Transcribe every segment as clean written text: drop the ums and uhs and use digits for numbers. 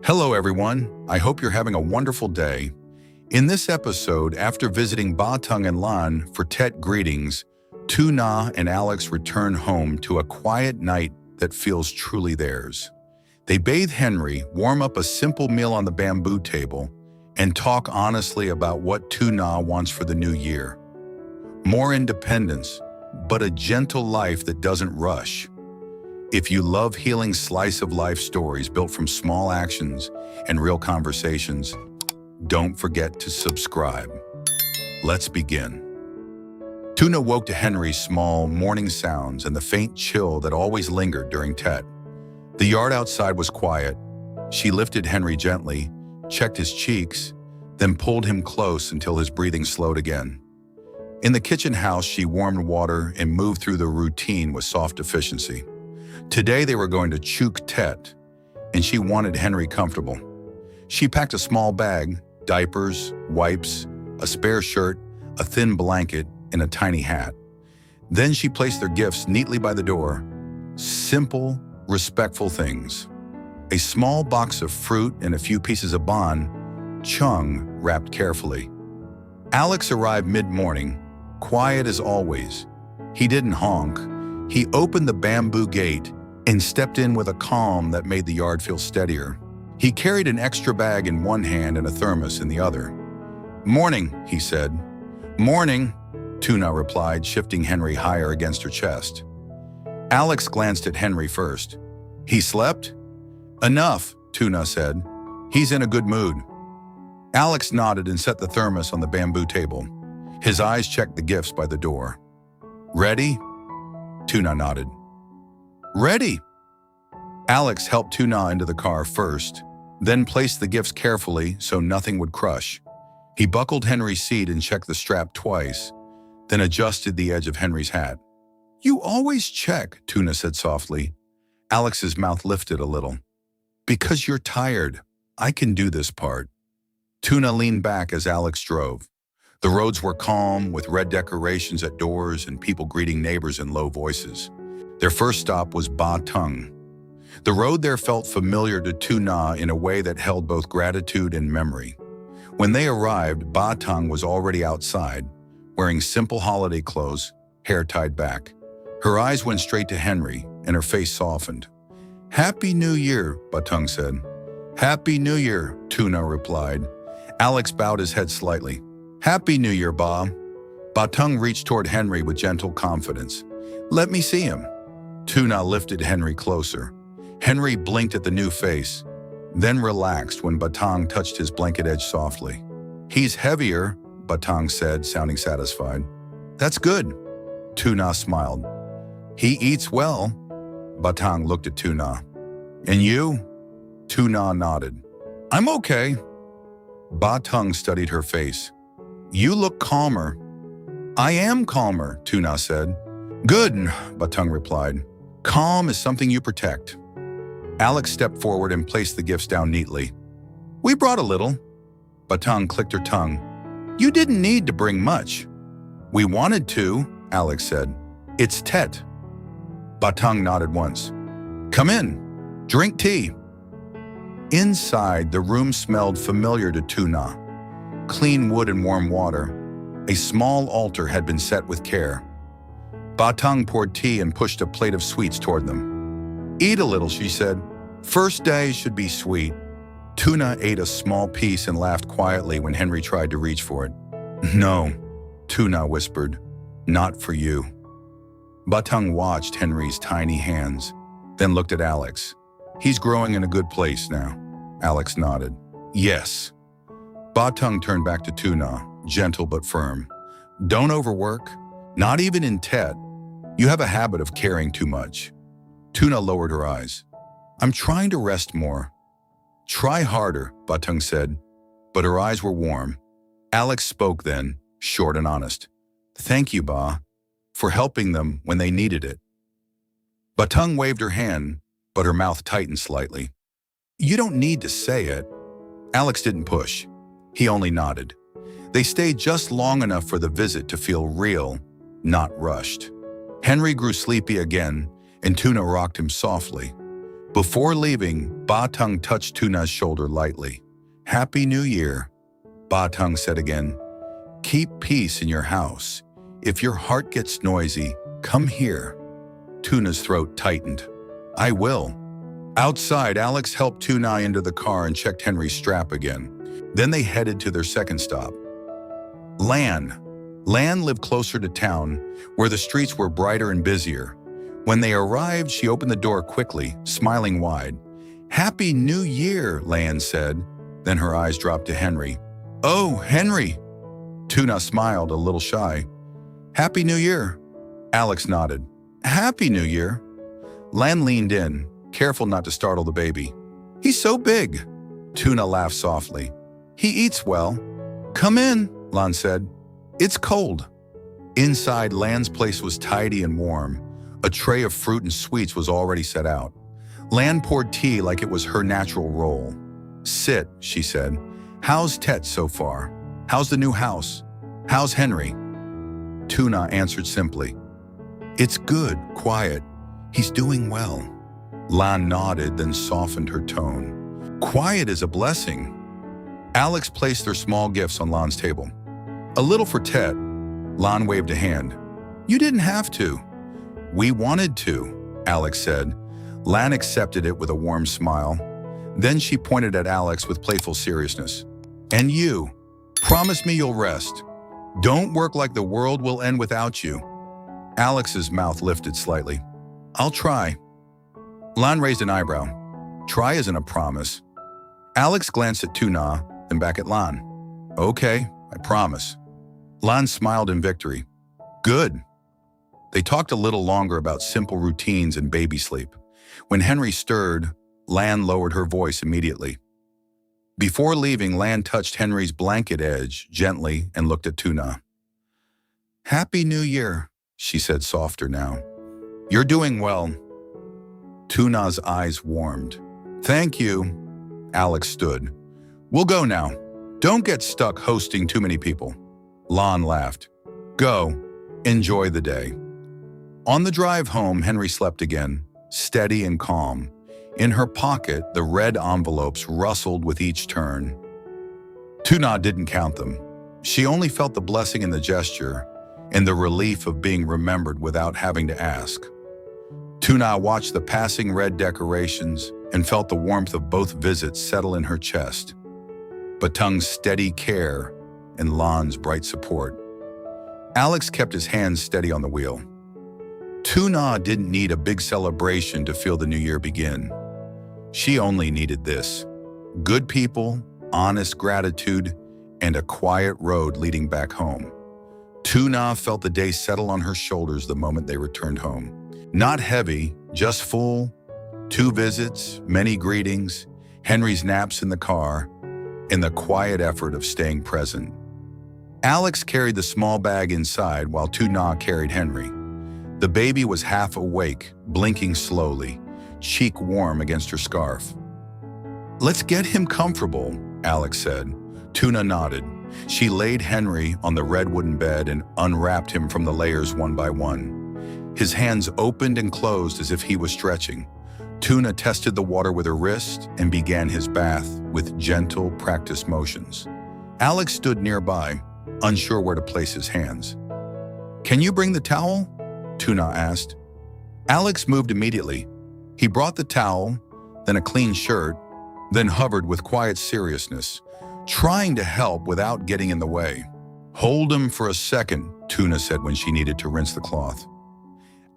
Hello everyone, I hope you're having a wonderful day. In this episode, after visiting Tăng and Lan for Tet greetings, Tuna and Alex return home to a quiet night that feels truly theirs. They bathe Henry, warm up a simple meal on the bamboo table, and talk honestly about what Tuna wants for the new year. More independence, but a gentle life that doesn't rush. If you love healing slice-of-life stories built from small actions and real conversations, don't forget to subscribe. Let's begin. Tuna woke to Henry's small morning sounds and the faint chill that always lingered during Tet. The yard outside was quiet. She lifted Henry gently, checked his cheeks, then pulled him close until his breathing slowed again. In the kitchen house, she warmed water and moved through the routine with soft efficiency. Today they were going to Chuke Tet, and she wanted Henry comfortable. She packed a small bag, diapers, wipes, a spare shirt, a thin blanket, and a tiny hat. Then she placed their gifts neatly by the door. Simple, respectful things. A small box of fruit and a few pieces of bánh, chưng, wrapped carefully. Alex arrived mid-morning, quiet as always. He didn't honk. He opened the bamboo gate and stepped in with a calm that made the yard feel steadier. He carried an extra bag in one hand and a thermos in the other. "Morning," he said. "Morning," Tuna replied, shifting Henry higher against her chest. Alex glanced at Henry first. "He slept?" "Enough," Tuna said. "He's in a good mood." Alex nodded and set the thermos on the bamboo table. His eyes checked the gifts by the door. "Ready?" Tuna nodded. "Ready!" Alex helped Tuna into the car first, then placed the gifts carefully so nothing would crush. He buckled Henry's seat and checked the strap twice, then adjusted the edge of Henry's hat. "You always check," Tuna said softly. Alex's mouth lifted a little. "Because you're tired. I can do this part." Tuna leaned back as Alex drove. The roads were calm, with red decorations at doors and people greeting neighbors in low voices. Their first stop was Baang. The road there felt familiar to Tuna in a way that held both gratitude and memory. When they arrived, Baang was already outside, wearing simple holiday clothes, hair tied back. Her eyes went straight to Henry, and her face softened. "Happy New Year," Baang said. "Happy New Year," Tuna replied. Alex bowed his head slightly. "Happy New Year, Ba." Baang reached toward Henry with gentle confidence. "Let me see him." Tuna lifted Henry closer. Henry blinked at the new face, then relaxed when Baang touched his blanket edge softly. "He's heavier," Baang said, sounding satisfied. "That's good." Tuna smiled. "He eats well." Baang looked at Tuna. "And you?" Tuna nodded. "I'm okay." Baang studied her face. "You look calmer." "I am calmer," Tuna said. "Good," Baang replied. "Calm is something you protect." Alex stepped forward and placed the gifts down neatly. "We brought a little." Baang clicked her tongue. "You didn't need to bring much." "We wanted to," Alex said. "It's Tet." Baang nodded once. "Come in. Drink tea." Inside, the room smelled familiar to Tuna. Clean wood and warm water. A small altar had been set with care. Baang poured tea and pushed a plate of sweets toward them. "Eat a little," she said. "First day should be sweet." Tuna ate a small piece and laughed quietly when Henry tried to reach for it. "No," Tuna whispered. "Not for you." Baang watched Henry's tiny hands, then looked at Alex. "He's growing in a good place now." Alex nodded. "Yes." Baang turned back to Tuna, gentle but firm. "Don't overwork, not even in Tet. You have a habit of caring too much." Tuna lowered her eyes. "I'm trying to rest more." "Try harder," Baang said, but her eyes were warm. Alex spoke then, short and honest. "Thank you, Ba, for helping them when they needed it." Baang waved her hand, but her mouth tightened slightly. "You don't need to say it." Alex didn't push. He only nodded. They stayed just long enough for the visit to feel real, not rushed. Henry grew sleepy again, and Tuna rocked him softly. Before leaving, Baang touched Tuna's shoulder lightly. "Happy New Year," Baang said again. "Keep peace in your house. If your heart gets noisy, come here." Tuna's throat tightened. "I will." Outside, Alex helped Tuna into the car and checked Henry's strap again. Then they headed to their second stop. Lan. Lan lived closer to town, where the streets were brighter and busier. When they arrived, she opened the door quickly, smiling wide. "Happy New Year," Lan said. Then her eyes dropped to Henry. "Oh, Henry." Tuna smiled, a little shy. "Happy New Year." Alex nodded. "Happy New Year." Lan leaned in, careful not to startle the baby. "He's so big." Tuna laughed softly. "He eats well." "Come in," Lan said. "It's cold." Inside, Lan's place was tidy and warm. A tray of fruit and sweets was already set out. Lan poured tea like it was her natural role. "Sit," she said. "How's Tet so far? How's the new house? How's Henry?" Tuna answered simply. "It's good, quiet. He's doing well." Lan nodded, then softened her tone. "Quiet is a blessing." Alex placed their small gifts on Lan's table. "A little for Tet." Lan waved a hand. "You didn't have to." "We wanted to," Alex said. Lan accepted it with a warm smile. Then she pointed at Alex with playful seriousness. "And you, promise me you'll rest. Don't work like the world will end without you." Alex's mouth lifted slightly. "I'll try." Lan raised an eyebrow. "Try isn't a promise." Alex glanced at Tuna, then back at Lan. "Okay, I promise." Lan smiled in victory. "Good." They talked a little longer about simple routines and baby sleep. When Henry stirred, Lan lowered her voice immediately. Before leaving, Lan touched Henry's blanket edge gently and looked at Tuna. "Happy New Year," she said, softer now. "You're doing well." Tuna's eyes warmed. "Thank you." Alex stood. "We'll go now. Don't get stuck hosting too many people." Lan laughed. "Go. Enjoy the day." On the drive home, Henry slept again, steady and calm. In her pocket, the red envelopes rustled with each turn. Tuna didn't count them. She only felt the blessing in the gesture and the relief of being remembered without having to ask. Tuna watched the passing red decorations and felt the warmth of both visits settle in her chest. Baang's steady care and Lan's bright support. Alex kept his hands steady on the wheel. Tuna didn't need a big celebration to feel the new year begin. She only needed this: good people, honest gratitude, and a quiet road leading back home. Tuna felt the day settle on her shoulders the moment they returned home. Not heavy, just full. 2 visits, many greetings, Henry's naps in the car, and the quiet effort of staying present. Alex carried the small bag inside while Tuna carried Henry. The baby was half awake, blinking slowly, cheek warm against her scarf. "Let's get him comfortable," Alex said. Tuna nodded. She laid Henry on the red wooden bed and unwrapped him from the layers one by one. His hands opened and closed as if he was stretching. Tuna tested the water with her wrist and began his bath with gentle, practiced motions. Alex stood nearby, unsure where to place his hands. "Can you bring the towel?" Tuna asked. Alex moved immediately. He brought the towel, then a clean shirt, then hovered with quiet seriousness, trying to help without getting in the way. "Hold him for a second," Tuna said when she needed to rinse the cloth.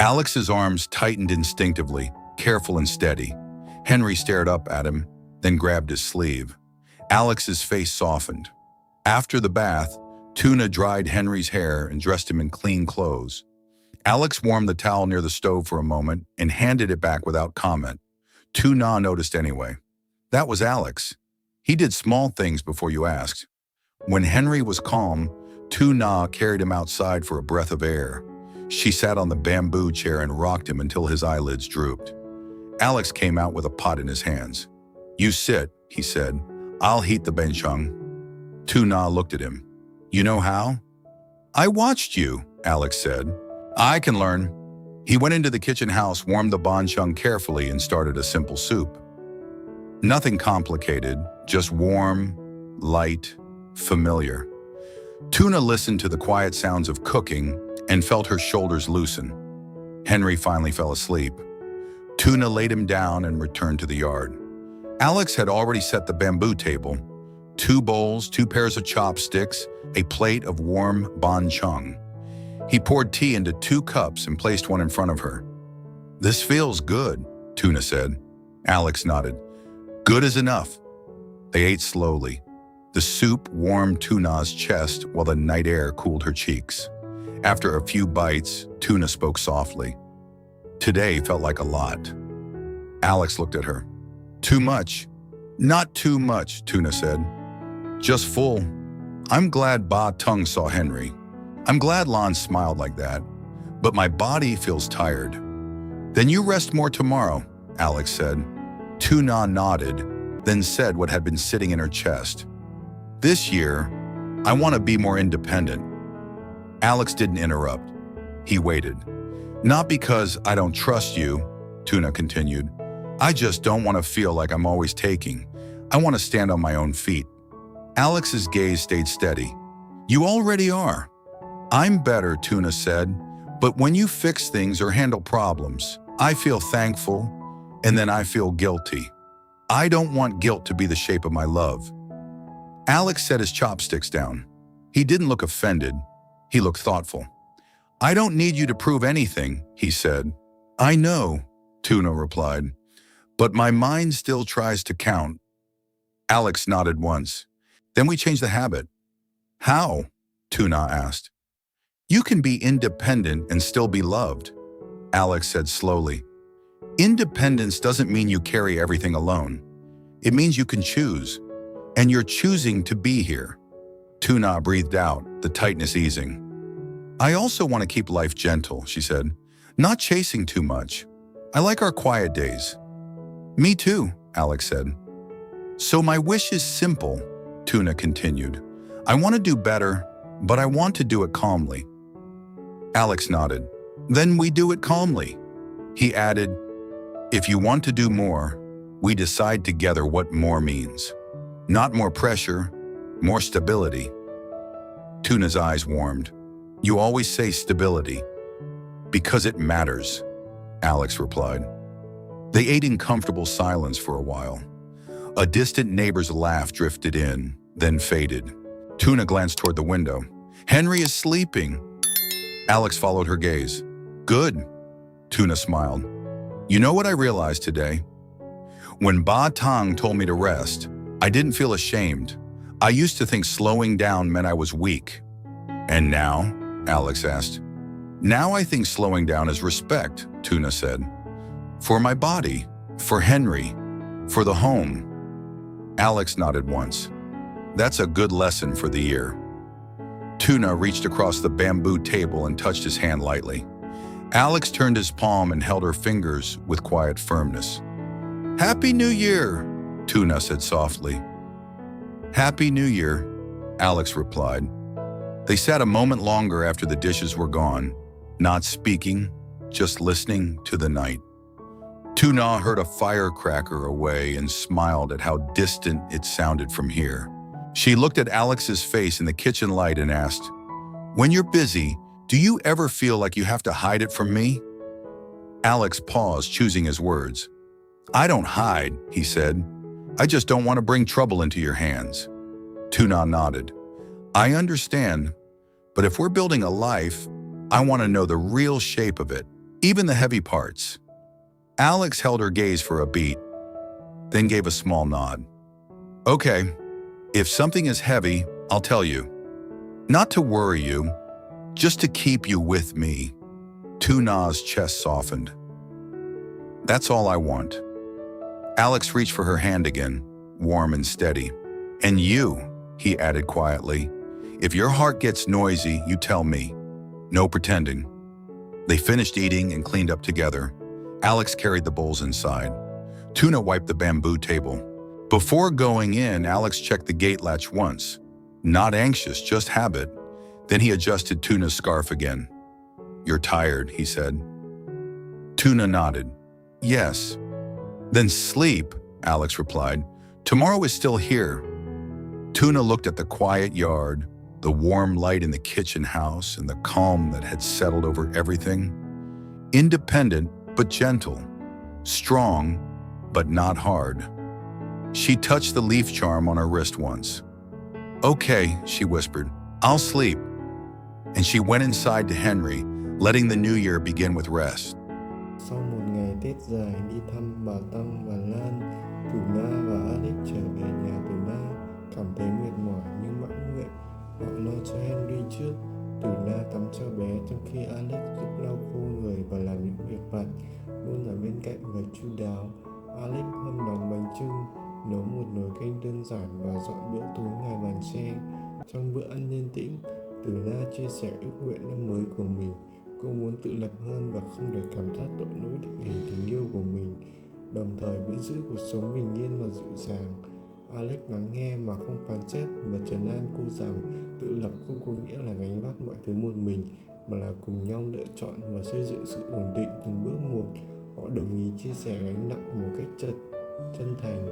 Alex's arms tightened instinctively, careful and steady. Henry stared up at him, then grabbed his sleeve. Alex's face softened. After the bath, Tuna dried Henry's hair and dressed him in clean clothes. Alex warmed the towel near the stove for a moment and handed it back without comment. Tuna noticed anyway. That was Alex. He did small things before you asked. When Henry was calm, Tuna carried him outside for a breath of air. She sat on the bamboo chair and rocked him until his eyelids drooped. Alex came out with a pot in his hands. "You sit," he said. "I'll heat the benchung." Tuna looked at him. "You know how?" "I watched you," Alex said. "I can learn." He went into the kitchen house, warmed the bánh chưng carefully, and started a simple soup. Nothing complicated, just warm, light, familiar. Tuna listened to the quiet sounds of cooking and felt her shoulders loosen. Henry finally fell asleep. Tuna laid him down and returned to the yard. Alex had already set the bamboo table. 2 bowls, 2 pairs of chopsticks, a plate of warm bánh chưng. He poured tea into 2 cups and placed one in front of her. "This feels good," Tuna said. Alex nodded. "Good is enough." They ate slowly. The soup warmed Tuna's chest while the night air cooled her cheeks. After a few bites, Tuna spoke softly. "Today felt like a lot." Alex looked at her. "Too much?" "Not too much," Tuna said. "Just full. I'm glad Baang saw Henry. I'm glad Lan smiled like that. But my body feels tired." "Then you rest more tomorrow," Alex said. Tuna nodded, then said what had been sitting in her chest. "This year, I want to be more independent." Alex didn't interrupt. He waited. "Not because I don't trust you," Tuna continued. "I just don't want to feel like I'm always taking. I want to stand on my own feet." Alex's gaze stayed steady. "You already are." "I'm better," Tuna said, "but when you fix things or handle problems, I feel thankful, and then I feel guilty. I don't want guilt to be the shape of my love." Alex set his chopsticks down. He didn't look offended. He looked thoughtful. "I don't need you to prove anything," he said. "I know," Tuna replied, "but my mind still tries to count." Alex nodded once. "Then we change the habit." "How?" Tuna asked. "You can be independent and still be loved," Alex said slowly. "Independence doesn't mean you carry everything alone. It means you can choose, and you're choosing to be here." Tuna breathed out, the tightness easing. "I also want to keep life gentle," she said, "not chasing too much. I like our quiet days." "Me too," Alex said. "So my wish is simple," Tuna continued. "I want to do better, but I want to do it calmly." Alex nodded. "Then we do it calmly." He added, "If you want to do more, we decide together what more means. Not more pressure, more stability." Tuna's eyes warmed. "You always say stability." "Because it matters," Alex replied. They ate in comfortable silence for a while. A distant neighbor's laugh drifted in, then faded. Tuna glanced toward the window. "Henry is sleeping." Alex followed her gaze. "Good," Tuna smiled. "You know what I realized today? When Baang told me to rest, I didn't feel ashamed. I used to think slowing down meant I was weak." "And now?" Alex asked. "Now I think slowing down is respect," Tuna said. "For my body, for Henry, for the home." Alex nodded once. "That's a good lesson for the year." Tuna reached across the bamboo table and touched his hand lightly. Alex turned his palm and held her fingers with quiet firmness. "Happy New Year," Tuna said softly. "Happy New Year," Alex replied. They sat a moment longer after the dishes were gone, not speaking, just listening to the night. Tuna heard a firecracker away and smiled at how distant it sounded from here. She looked at Alex's face in the kitchen light and asked, "When you're busy, do you ever feel like you have to hide it from me?" Alex paused, choosing his words. "I don't hide," he said. "I just don't want to bring trouble into your hands." Tuna nodded. "I understand, but if we're building a life, I want to know the real shape of it, even the heavy parts." Alex held her gaze for a beat, then gave a small nod. "Okay, if something is heavy, I'll tell you. Not to worry you, just to keep you with me." Tuna's chest softened. "That's all I want." Alex reached for her hand again, warm and steady. "And you," he added quietly, "if your heart gets noisy, you tell me. No pretending." They finished eating and cleaned up together. Alex carried the bowls inside. Tuna wiped the bamboo table. Before going in, Alex checked the gate latch once. Not anxious, just habit. Then he adjusted Tuna's scarf again. "You're tired," he said. Tuna nodded. Yes. Then sleep, Alex replied. Tomorrow is still here. Tuna looked at the quiet yard, the warm light in the kitchen house, and the calm that had settled over everything. Independent, but gentle. Strong, but not hard. She touched the leaf charm on her wrist once. Okay, she whispered, I'll sleep. And she went inside to Henry, letting the new year begin with rest. Sau một ngày Tết dài đi thăm bà Tăng và Lan, Tử Na và Alex trở về nhà Tử Na, cảm thấy mệt mỏi nhưng mãn nguyện. Họ lo cho Henry trước. Tử Na tắm cho bé trong khi Alex giúp lau khô người và làm những việc vặt, luôn ở bên cạnh và chu đáo. Alex hâm nóng bánh chưng, nấu một nồi canh đơn giản và dọn bữa tối ngoài bàn tre. Trong bữa ăn yên tĩnh, Tử Na chia sẻ ước nguyện năm mới của mình. Cô muốn tự lập hơn và không để cảm giác tội lỗi định hình tình yêu của mình, đồng thời vẫn giữ cuộc sống bình yên và dịu dàng. Alex lắng nghe mà không phán xét và trấn an cô rằng tự lập không có nghĩa là gánh vác mọi thứ một mình, mà là cùng nhau lựa chọn và xây dựng sự ổn định từng bước một. Họ đồng ý chia sẻ gánh nặng một cách chân thành,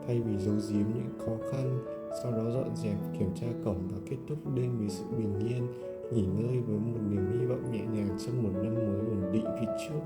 thay vì giấu giếm những khó khăn. Sau đó dọn dẹp, kiểm tra cổng và kết thúc đêm với sự bình yên, nghỉ ngơi với một niềm hy vọng nhẹ nhàng trong một năm mới ổn định phía trước.